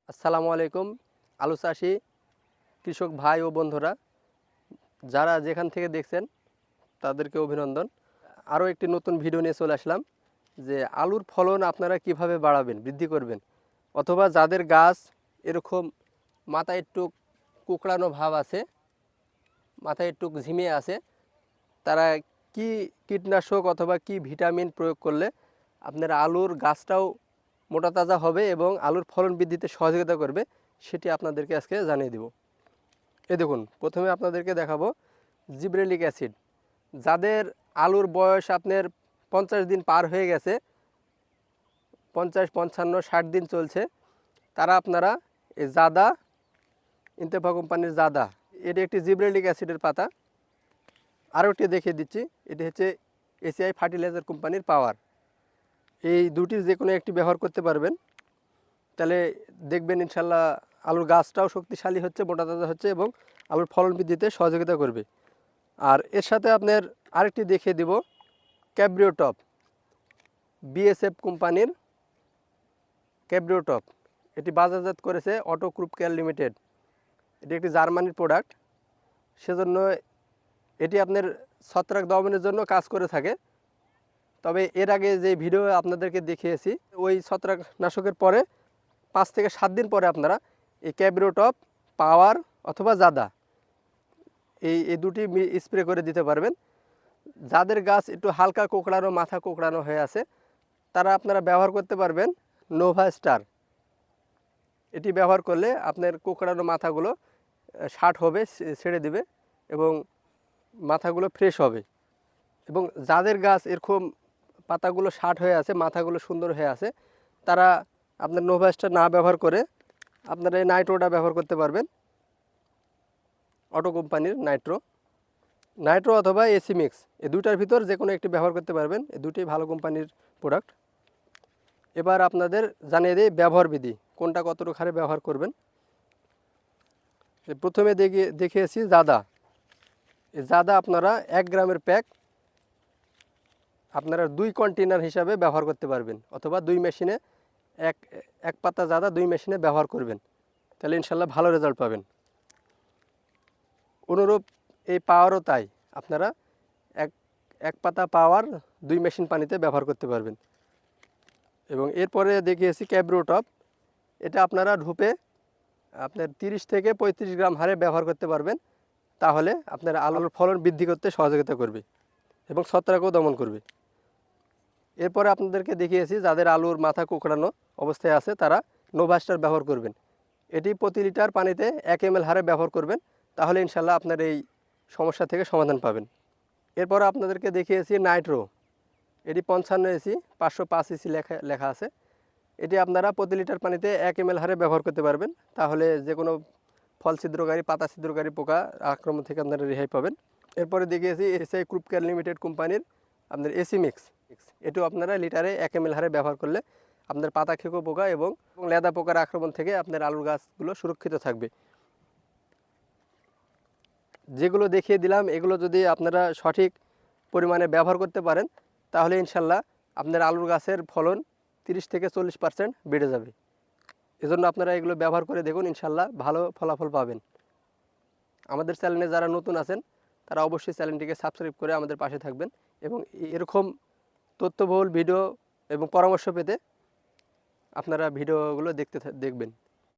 আসসালামু আলাইকুম আলু চাষি কৃষক ভাই ও বন্ধুরা যারা যেখান থেকে দেখছেন তাদেরকে অভিনন্দন। আরও একটি নতুন ভিডিও নিয়ে চলে আসলাম যে আলুর ফলন আপনারা কিভাবে বাড়াবেন, বৃদ্ধি করবেন, অথবা যাদের গাছ এরকম মাথায় একটু কুকড়ানো ভাব আছে, মাথায় একটু ঝিমিয়ে আছে, তারা কি কীটনাশক অথবা কি ভিটামিন প্রয়োগ করলে আপনার আলুর গাছটাও মোটা তাজা হবে এবং আলুর ফলন বৃদ্ধিতে সহযোগিতা করবে সেটি আপনাদেরকে আজকে জানিয়ে দেব। এই দেখুন, প্রথমে আপনাদেরকে দেখাবো জিব্রেলিক অ্যাসিড। যাদের আলুর বয়স আপনার 50 দিন পার হয়ে গেছে, 50, 55, 60 দিন চলছে, তারা আপনারা এই জাদা, ইন্তেফা কোম্পানির জাদা, এটি একটি জিব্রেলিক অ্যাসিডের পাতা। আরও একটি দেখিয়ে দিচ্ছি, এটি হচ্ছে এসিআই ফার্টিলাইজার কোম্পানির পাওয়ার। এই দুটির যে কোনো একটি ব্যবহার করতে পারবেন, তাহলে দেখবেন ইনশাল্লাহ আলুর গাছটাও শক্তিশালী হচ্ছে, মোটা তাজা হচ্ছে এবং আলুর ফলন বৃদ্ধিতে সহযোগিতা করবে। আর এর সাথে আপনার আরেকটি দেখিয়ে দিব ক্যাব্রিও টপ, বিএসএফ কোম্পানির ক্যাব্রিও টপ। এটি বাজারজাত করেছে অটো ক্রুপ কেয়ার লিমিটেড। এটি একটি জার্মানির প্রোডাক্ট, সেজন্য এটি আপনার ছত্রাক দমনের জন্য কাজ করে থাকে। তবে এর আগে যে ভিডিও আপনাদেরকে দেখিয়েছি, ওই ছত্রাকনাশকের পরে 5 থেকে 7 দিন পরে আপনারা এই ক্যাব্রিও টপ, পাওয়ার অথবা জাদা, এই দুটি স্প্রে করে দিতে পারবেন। যাদের গাছ একটু হালকা কোঁকড়ানো, মাথা কোঁকড়ানো হয়ে আছে, তারা আপনারা ব্যবহার করতে পারবেন নোভা স্টার। এটি ব্যবহার করলে আপনার কোঁকড়ানো মাথাগুলো ষাট হবে, ছেড়ে দিবে এবং মাথাগুলো ফ্রেশ হবে। এবং যাদের গাছ এরকম পাতাগুলো ষাট হয়ে আছে, মাথাগুলো সুন্দর হয়ে আছে, তারা আপনার নোভা স্টার না ব্যবহার করে আপনারা এই নাইট্রোটা ব্যবহার করতে পারবেন, অটো কোম্পানির নাইট্রো অথবা এসি মিক্স। এই দুইটার ভিতর যে কোনো একটি ব্যবহার করতে পারবেন, এই দুটি ভালো কোম্পানির প্রোডাক্ট। এবার আপনাদের জানিয়ে দিই ব্যবহার বিধি, কোনটা কতটুকু হারে ব্যবহার করবেন। প্রথমে দেখিয়েছি জাদা। এই জাদা আপনারা 1 গ্রামের প্যাক আপনারা 2 কন্টেনার হিসাবে ব্যবহার করতে পারবেন, অথবা 2 মেশিনে এক পাতা জাদা 2 মেশিনে ব্যবহার করবেন, তাহলে ইনশাল্লাহ ভালো রেজাল্ট পাবেন। অনুরূপ এই পাওয়ারও তাই, আপনারা এক পাতা পাওয়ার 2 মেশিন পানিতে ব্যবহার করতে পারবেন। এবং এরপরে দেখিয়েছি ক্যাব্রিও টপ। এটা আপনারা ঢুপে আপনার 30 থেকে 35 গ্রাম হারে ব্যবহার করতে পারবেন, তাহলে আপনার আলুর ফলন বৃদ্ধি করতে সহযোগিতা করবে এবং ছত্রাকও দমন করবে। এরপরে আপনাদেরকে দেখিয়েছি যাদের আলুর মাথা কোঁকড়ানো অবস্থায় আছে, তারা নোভা স্টার ব্যবহার করবেন। এটি প্রতি লিটার পানিতে 1 ml হারে ব্যবহার করবেন, তাহলে ইনশাল্লাহ আপনার এই সমস্যা থেকে সমাধান পাবেন। এরপর আপনাদেরকে দেখিয়েছি নাইট্রো। এটি 55 এসি, 505 এসি লেখা আছে। এটি আপনারা প্রতি লিটার পানিতে 1 ml হারে ব্যবহার করতে পারবেন, তাহলে যে কোনো ফল ছিদ্রকারী, পাতা ছিদ্রকারী পোকা আক্রমণ থেকে আপনারা রেহাই পাবেন। এরপরে দেখিয়েছি এসআই গ্রুপ কেয়ার লিমিটেড কোম্পানির আপনার এসি মিক্স। এটিও আপনারা লিটারে 1 ml হারে ব্যবহার করলে আপনার পাতা খেকো পোকা এবং লেদা পোকার আক্রমণ থেকে আপনার আলুর গাছগুলো সুরক্ষিত থাকবে। যেগুলো দেখিয়ে দিলাম, এগুলো যদি আপনারা সঠিক পরিমাণে ব্যবহার করতে পারেন, তাহলে ইনশাল্লাহ আপনার আলুর গাছের ফলন 30 থেকে 40% বেড়ে যাবে। এজন্য আপনারা এগুলো ব্যবহার করে দেখুন, ইনশাল্লাহ ভালো ফলাফল পাবেন। আমাদের চ্যানেলে যারা নতুন আছেন, তারা অবশ্যই চ্যানেলটিকে সাবস্ক্রাইব করে আমাদের পাশে থাকবেন এবং এরকম তথ্যবহুল ভিডিও এবং পরামর্শ পেতে আপনারা ভিডিওগুলো দেখবেন।